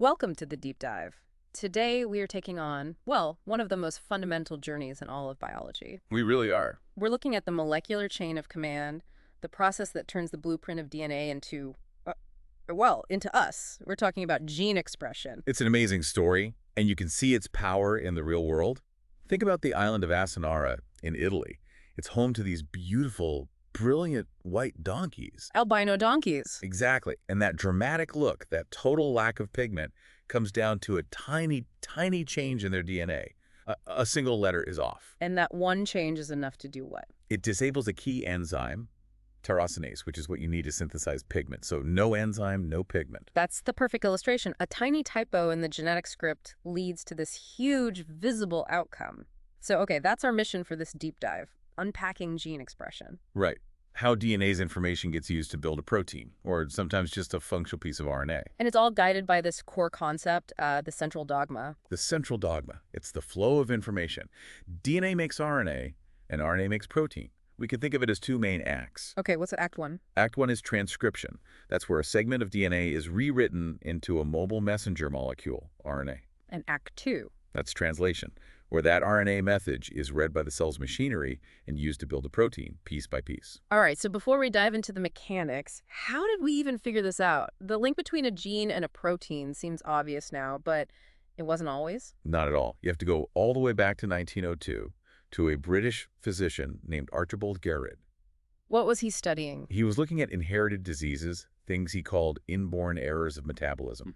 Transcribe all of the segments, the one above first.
Welcome to the deep dive. Today we are taking on, well, one of the most fundamental journeys in all of biology. We really are. We're looking at the molecular chain of command, the process that turns the blueprint of DNA into us. We're talking about gene expression. It's an amazing story, and you can see its power in the real world. Think about the island of Asinara in Italy. It's home to these beautiful, brilliant white donkeys. Albino donkeys. Exactly. And that dramatic look, that total lack of pigment, comes down to a tiny, tiny change in their DNA. A single letter is off. And that one change is enough to do what? It disables a key enzyme, tyrosinase, which is what you need to synthesize pigment. So no enzyme, no pigment. That's the perfect illustration. A tiny typo in the genetic script leads to this huge, visible outcome. So, okay, that's our mission for this deep dive. Unpacking gene expression. Right. How DNA's information gets used to build a protein, or sometimes just a functional piece of RNA. And it's all guided by this core concept, the central dogma. The central dogma. It's the flow of information. DNA makes RNA, and RNA makes protein. We can think of it as two main acts. Okay, what's Act 1? Act 1 is transcription. That's where a segment of DNA is rewritten into a mobile messenger molecule, RNA. And Act 2? That's translation, where that RNA message is read by the cell's machinery and used to build a protein, piece by piece. All right, so before we dive into the mechanics, how did we even figure this out? The link between a gene and a protein seems obvious now, but it wasn't always? Not at all. You have to go all the way back to 1902 to a British physician named Archibald Garrett. What was he studying? He was looking at inherited diseases, things he called inborn errors of metabolism.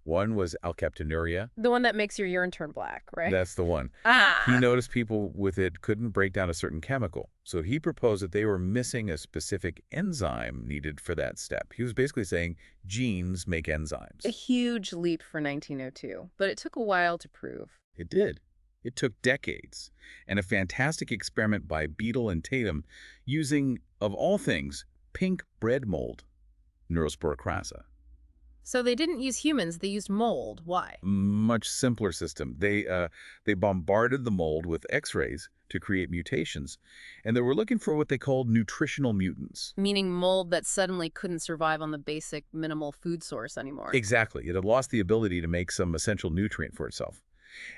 One was alkaptonuria. The one that makes your urine turn black, right? That's the one. Ah! He noticed people with it couldn't break down a certain chemical. So he proposed that they were missing a specific enzyme needed for that step. He was basically saying genes make enzymes. A huge leap for 1902, but it took a while to prove. It did. It took decades. And a fantastic experiment by Beadle and Tatum using, of all things, pink bread mold, Neurospora crassa. So they didn't use humans, they used mold. Why? Much simpler system. They bombarded the mold with X-rays to create mutations, and they were looking for what they called nutritional mutants. Meaning mold that suddenly couldn't survive on the basic minimal food source anymore. Exactly. It had lost the ability to make some essential nutrient for itself.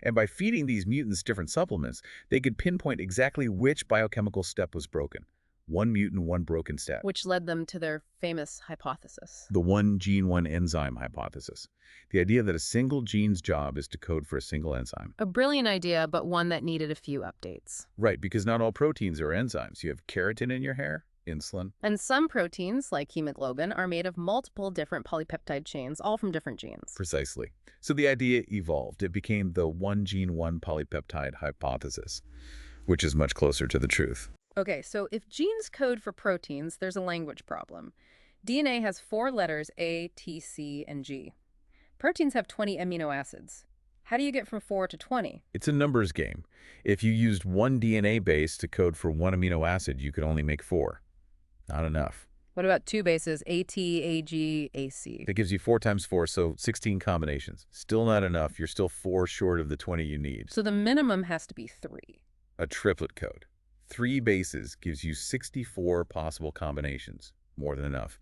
And by feeding these mutants different supplements, they could pinpoint exactly which biochemical step was broken. One mutant, one broken step. Which led them to their famous hypothesis. The one gene, one enzyme hypothesis. The idea that a single gene's job is to code for a single enzyme. A brilliant idea, but one that needed a few updates. Right, because not all proteins are enzymes. You have keratin in your hair, insulin. And some proteins, like hemoglobin, are made of multiple different polypeptide chains, all from different genes. Precisely. So the idea evolved. It became the one gene, one polypeptide hypothesis, which is much closer to the truth. Okay, so if genes code for proteins, there's a language problem. DNA has 4 letters, A, T, C, and G. Proteins have 20 amino acids. How do you get from 4 to 20? It's a numbers game. If you used one DNA base to code for one amino acid, you could only make 4. Not enough. What about 2 bases, AT, AG, AC? That gives you 4 times 4, so 16 combinations. Still not enough. You're still 4 short of the 20 you need. So the minimum has to be 3. A triplet code. 3 bases gives you 64 possible combinations, more than enough.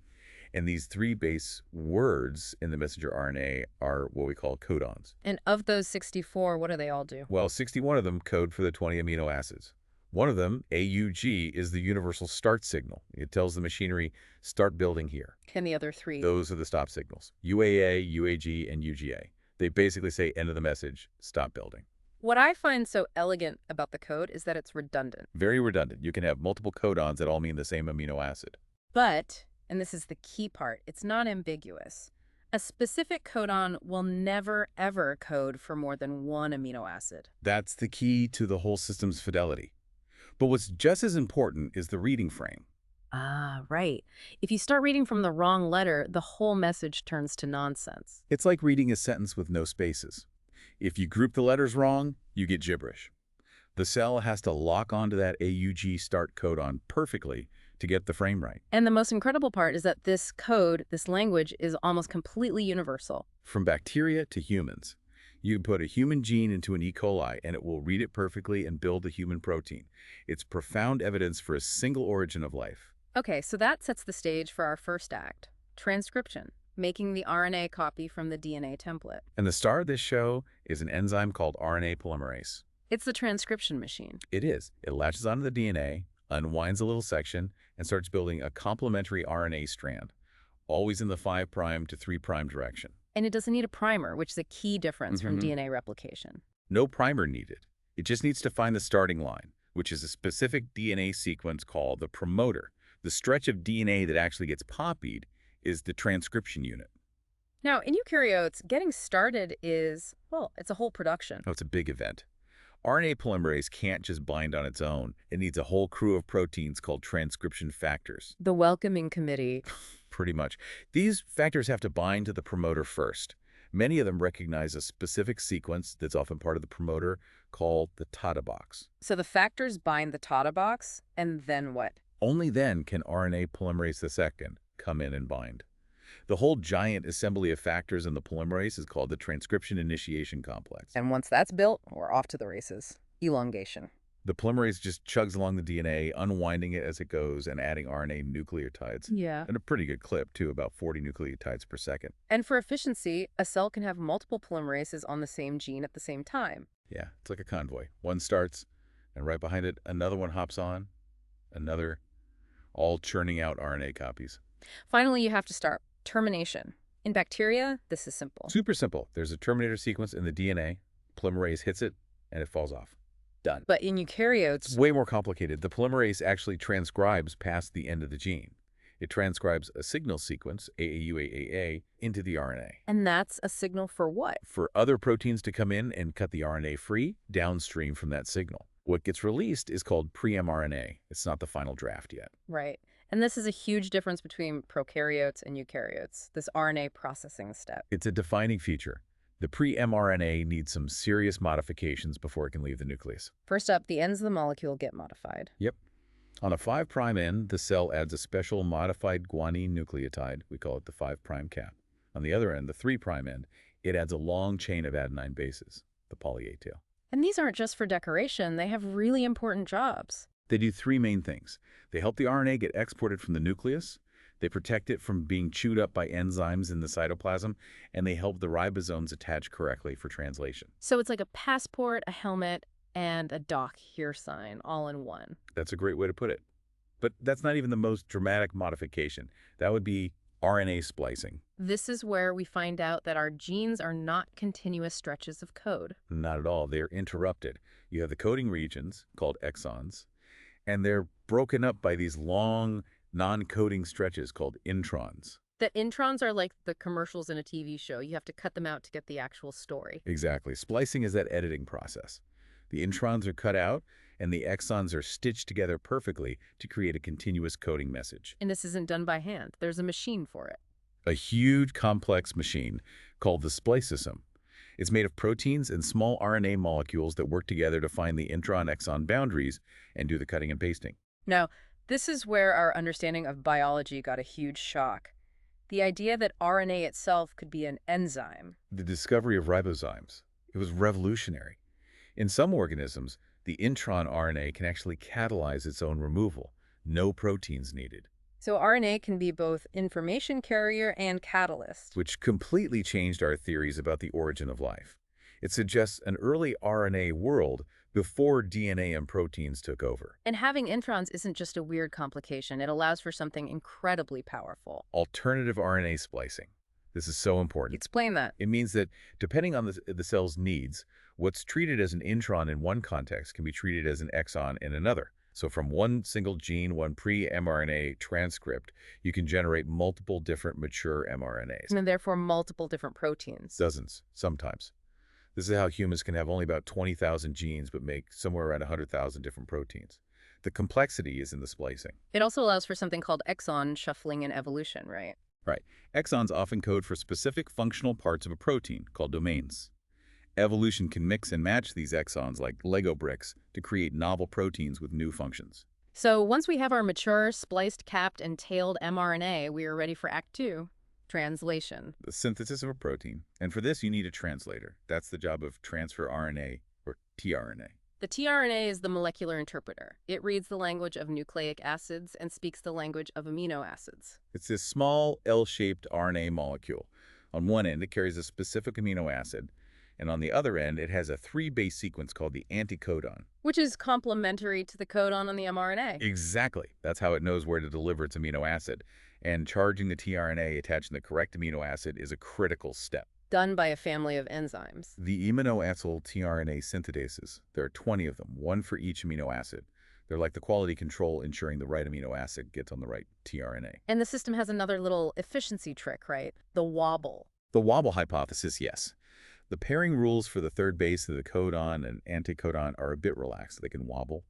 And these 3 base words in the messenger RNA are what we call codons. And of those 64, what do they all do? Well, 61 of them code for the 20 amino acids. One of them, AUG, is the universal start signal. It tells the machinery, start building here. And the other 3? Those are the stop signals. UAA, UAG, and UGA. They basically say end of the message, stop building. What I find so elegant about the code is that it's redundant. Very redundant. You can have multiple codons that all mean the same amino acid. But, and this is the key part, it's not ambiguous. A specific codon will never, ever code for more than one amino acid. That's the key to the whole system's fidelity. But what's just as important is the reading frame. Ah, right. If you start reading from the wrong letter, the whole message turns to nonsense. It's like reading a sentence with no spaces. If you group the letters wrong, you get gibberish. The cell has to lock onto that AUG start codon perfectly to get the frame right. And the most incredible part is that this code, this language, is almost completely universal. From bacteria to humans. You can put a human gene into an E. coli and it will read it perfectly and build a human protein. It's profound evidence for a single origin of life. Okay, so that sets the stage for our first act, transcription. making the RNA copy from the DNA template. And the star of this show is an enzyme called RNA polymerase. It's the transcription machine. It is. It latches onto the DNA, unwinds a little section, and starts building a complementary RNA strand, always in the 5' to 3' direction. And it doesn't need a primer, which is a key difference from DNA replication. No primer needed. It just needs to find the starting line, which is a specific DNA sequence called the promoter. The stretch of DNA that actually gets copied is the transcription unit. Now, in eukaryotes, getting started is, well, it's a whole production. Oh, it's a big event. RNA polymerase can't just bind on its own. It needs a whole crew of proteins called transcription factors. The welcoming committee. Pretty much. These factors have to bind to the promoter first. Many of them recognize a specific sequence that's often part of the promoter called the TATA box. So the factors bind the TATA box, and then what? Only then can RNA polymerase II come in and bind. The whole giant assembly of factors in the polymerase is called the transcription initiation complex. And once that's built, we're off to the races. Elongation. The polymerase just chugs along the DNA, unwinding it as it goes and adding RNA nucleotides. Yeah. And a pretty good clip, too, about 40 nucleotides per second. And for efficiency, a cell can have multiple polymerases on the same gene at the same time. Yeah, it's like a convoy. One starts, and right behind it, another one hops on, another, all churning out RNA copies. Finally, you have to start termination. In bacteria, this is simple. Super simple. There's a terminator sequence in the DNA, polymerase hits it, and it falls off. Done. But in It's eukaryotes, way more complicated. The polymerase actually transcribes past the end of the gene. It transcribes a signal sequence, AAUAAA, into the RNA. and that's a signal for what? For other proteins to come in and cut the RNA free downstream from that signal. What gets released is called pre-mRNA. It's not the final draft yet. Right. And this is a huge difference between prokaryotes and eukaryotes, this RNA processing step. It's a defining feature. The pre-mRNA needs some serious modifications before it can leave the nucleus. First up, the ends of the molecule get modified. Yep. On the 5' end, the cell adds a special modified guanine nucleotide. We call it the 5' cap. On the other end, the 3' end, it adds a long chain of adenine bases, the poly A tail. And these aren't just for decoration, they have really important jobs. They do three main things. They help the RNA get exported from the nucleus, they protect it from being chewed up by enzymes in the cytoplasm, and they help the ribosomes attach correctly for translation. So it's like a passport, a helmet, and a dock here sign all in one. That's a great way to put it. But that's not even the most dramatic modification. That would be RNA splicing. This is where we find out that our genes are not continuous stretches of code. Not at all. They're interrupted. You have the coding regions, called exons, and they're broken up by these long, non-coding stretches called introns. The introns are like the commercials in a TV show. You have to cut them out to get the actual story. Exactly. Splicing is that editing process. The introns are cut out, and the exons are stitched together perfectly to create a continuous coding message. And this isn't done by hand. There's a machine for it. A huge, complex machine called the spliceosome. It's made of proteins and small RNA molecules that work together to find the intron-exon boundaries and do the cutting and pasting. Now, this is where our understanding of biology got a huge shock. The idea that RNA itself could be an enzyme. The discovery of ribozymes. It was revolutionary. In some organisms, the intron RNA can actually catalyze its own removal. No proteins needed. So RNA can be both information carrier and catalyst. Which completely changed our theories about the origin of life. It suggests an early RNA world before DNA and proteins took over. And having introns isn't just a weird complication. It allows for something incredibly powerful. Alternative RNA splicing. This is so important. Explain that. It means that depending on the cell's needs, what's treated as an intron in one context can be treated as an exon in another. So from one single gene, one pre-mRNA transcript, you can generate multiple different mature mRNAs. And therefore multiple different proteins. Dozens, sometimes. This is how humans can have only about 20,000 genes but make somewhere around 100,000 different proteins. The complexity is in the splicing. It also allows for something called exon shuffling in evolution, right? Right. Exons often code for specific functional parts of a protein, called domains. Evolution can mix and match these exons like Lego bricks to create novel proteins with new functions. So once we have our mature, spliced, capped, and tailed mRNA, we are ready for Act 2, translation. The synthesis of a protein. And for this, you need a translator. That's the job of transfer RNA, or tRNA. The tRNA is the molecular interpreter. It reads the language of nucleic acids and speaks the language of amino acids. It's this small L-shaped RNA molecule. On one end, it carries a specific amino acid, and on the other end, it has a 3-base sequence called the anticodon. Which is complementary to the codon on the mRNA. Exactly. That's how it knows where to deliver its amino acid. And charging the tRNA attaching the correct amino acid is a critical step. Done by a family of enzymes. The aminoacyl tRNA synthetases, there are 20 of them, one for each amino acid. They're like the quality control ensuring the right amino acid gets on the right tRNA. And the system has another little efficiency trick, right? The wobble. The wobble hypothesis, yes. The pairing rules for the third base of the codon and anticodon are a bit relaxed. They can wobble.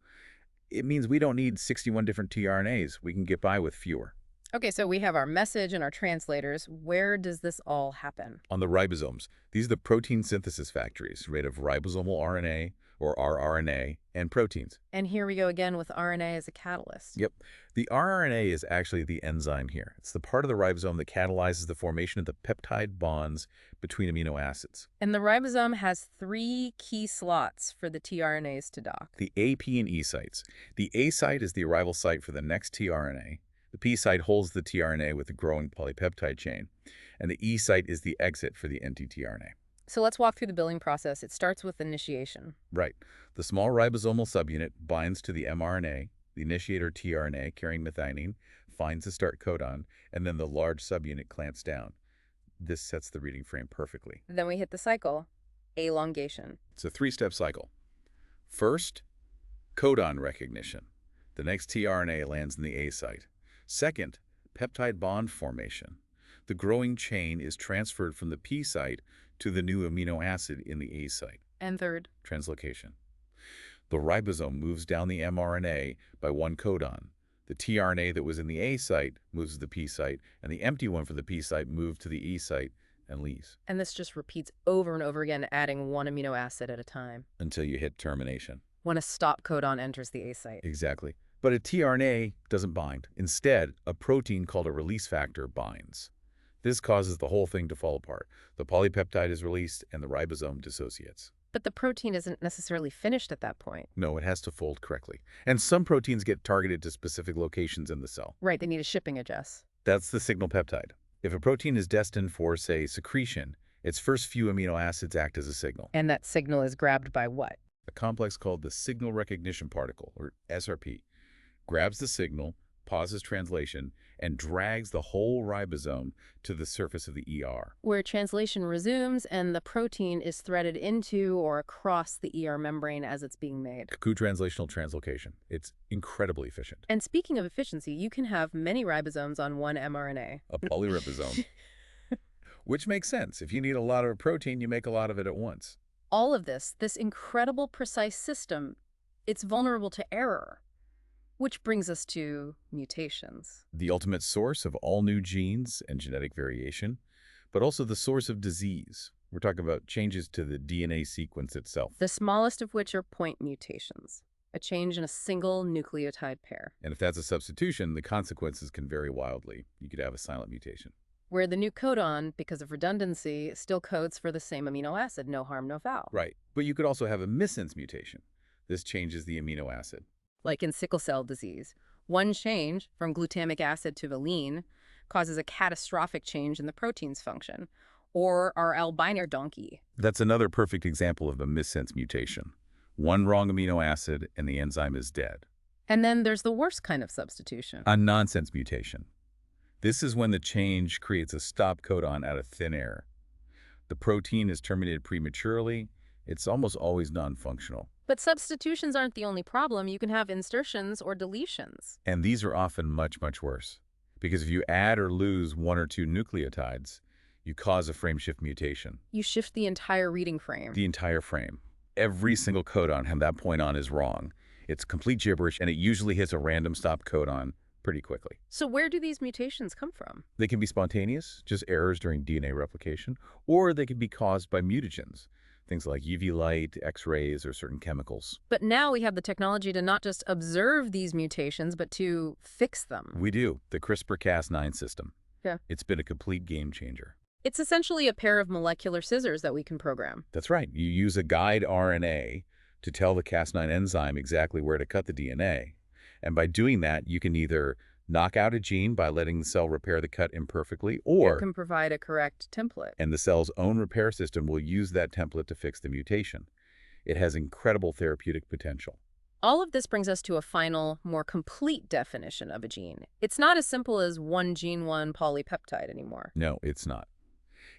It means we don't need 61 different tRNAs. We can get by with fewer. Okay, so we have our message and our translators. Where does this all happen? On the ribosomes, these are the protein synthesis factories made of ribosomal RNA, or rRNA, and proteins. And here we go again with RNA as a catalyst. Yep. The rRNA is actually the enzyme here. It's the part of the ribosome that catalyzes the formation of the peptide bonds between amino acids. And the ribosome has 3 key slots for the tRNAs to dock. The A, P, and E sites. The A site is the arrival site for the next tRNA. The P site holds the tRNA with the growing polypeptide chain. And the E site is the exit for the empty tRNA. So let's walk through the building process. It starts with initiation. Right. The small ribosomal subunit binds to the mRNA, the initiator tRNA carrying methionine, finds the start codon, and then the large subunit clamps down. This sets the reading frame perfectly. Then we hit the cycle, elongation. It's a 3-step cycle. First, codon recognition. The next tRNA lands in the A site. Second, peptide bond formation. The growing chain is transferred from the P site to the new amino acid in the A site. And third, translocation. The ribosome moves down the mRNA by 1 codon. The tRNA that was in the A site moves to the P site, and the empty one for the P site moves to the E site and leaves. And this just repeats over and over again, adding 1 amino acid at a time. Until you hit termination. When a stop codon enters the A site. Exactly. But a tRNA doesn't bind. Instead, a protein called a release factor binds. This causes the whole thing to fall apart. The polypeptide is released and the ribosome dissociates. But the protein isn't necessarily finished at that point. No, it has to fold correctly. And some proteins get targeted to specific locations in the cell. Right, they need a shipping address. That's the signal peptide. If a protein is destined for, say, secretion, its first few amino acids act as a signal. And that signal is grabbed by what? A complex called the signal recognition particle, or SRP, grabs the signal, pauses translation, and drags the whole ribosome to the surface of the ER. Where translation resumes and the protein is threaded into or across the ER membrane as it's being made. Co-translational translocation. It's incredibly efficient. And speaking of efficiency, you can have many ribosomes on one mRNA. A polyribosome. Which makes sense. If you need a lot of a protein, you make a lot of it at once. All of this incredible precise system, it's vulnerable to error. Which brings us to mutations. The ultimate source of all new genes and genetic variation, but also the source of disease. We're talking about changes to the DNA sequence itself. The smallest of which are point mutations, a change in a single nucleotide pair. And if that's a substitution, the consequences can vary wildly. You could have a silent mutation. Where the new codon, because of redundancy, still codes for the same amino acid, no harm, no foul. Right. But you could also have a missense mutation. This changes the amino acid. Like in sickle cell disease, one change from glutamic acid to valine causes a catastrophic change in the protein's function, or our albino donkey. That's another perfect example of a missense mutation. One wrong amino acid and the enzyme is dead. And then there's the worst kind of substitution. A nonsense mutation. This is when the change creates a stop codon out of thin air. The protein is terminated prematurely. It's almost always non-functional. But substitutions aren't the only problem. You can have insertions or deletions. And these are often much, much worse. Because if you add or lose 1 or 2 nucleotides, you cause a frame shift mutation. You shift the entire reading frame. The entire frame. Every single codon from that point on is wrong. It's complete gibberish, and it usually hits a random stop codon pretty quickly. So where do these mutations come from? They can be spontaneous, just errors during DNA replication, or they can be caused by mutagens. Things like UV light, X-rays, or certain chemicals. But now we have the technology to not just observe these mutations, but to fix them. We do. The CRISPR-Cas9 system. Yeah. It's been a complete game changer. It's essentially a pair of molecular scissors that we can program. That's right. You use a guide RNA to tell the Cas9 enzyme exactly where to cut the DNA. And by doing that, you can either knock out a gene by letting the cell repair the cut imperfectly, It or, can provide a correct template. and the cell's own repair system will use that template to fix the mutation. It has incredible therapeutic potential. All of this brings us to a final, more complete definition of a gene. It's not as simple as one gene, one polypeptide anymore. No, it's not.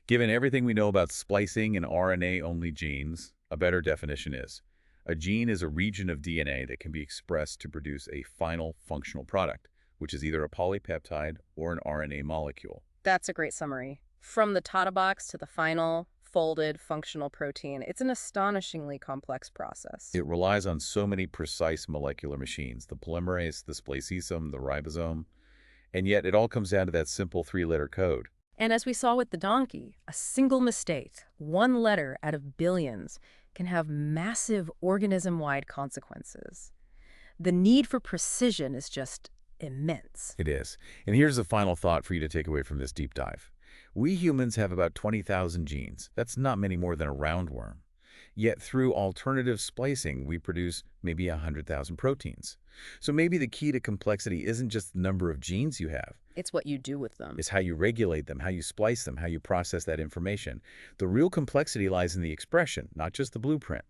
Given everything we know about splicing and RNA-only genes, a better definition is, a gene is a region of DNA that can be expressed to produce a final functional product, which is either a polypeptide or an RNA molecule. That's a great summary. From the Tata box to the final, folded, functional protein, it's an astonishingly complex process. It relies on so many precise molecular machines, the polymerase, the spliceosome, the ribosome, and yet it all comes down to that simple three-letter code. And as we saw with the donkey, a single mistake, one letter out of billions, can have massive organism-wide consequences. The need for precision is just immense. It is. And here's a final thought for you to take away from this deep dive. We humans have about 20,000 genes. That's not many more than a roundworm. Yet through alternative splicing, we produce maybe 100,000 proteins. So maybe the key to complexity isn't just the number of genes you have. It's what you do with them. It's how you regulate them, how you splice them, how you process that information. The real complexity lies in the expression, not just the blueprint.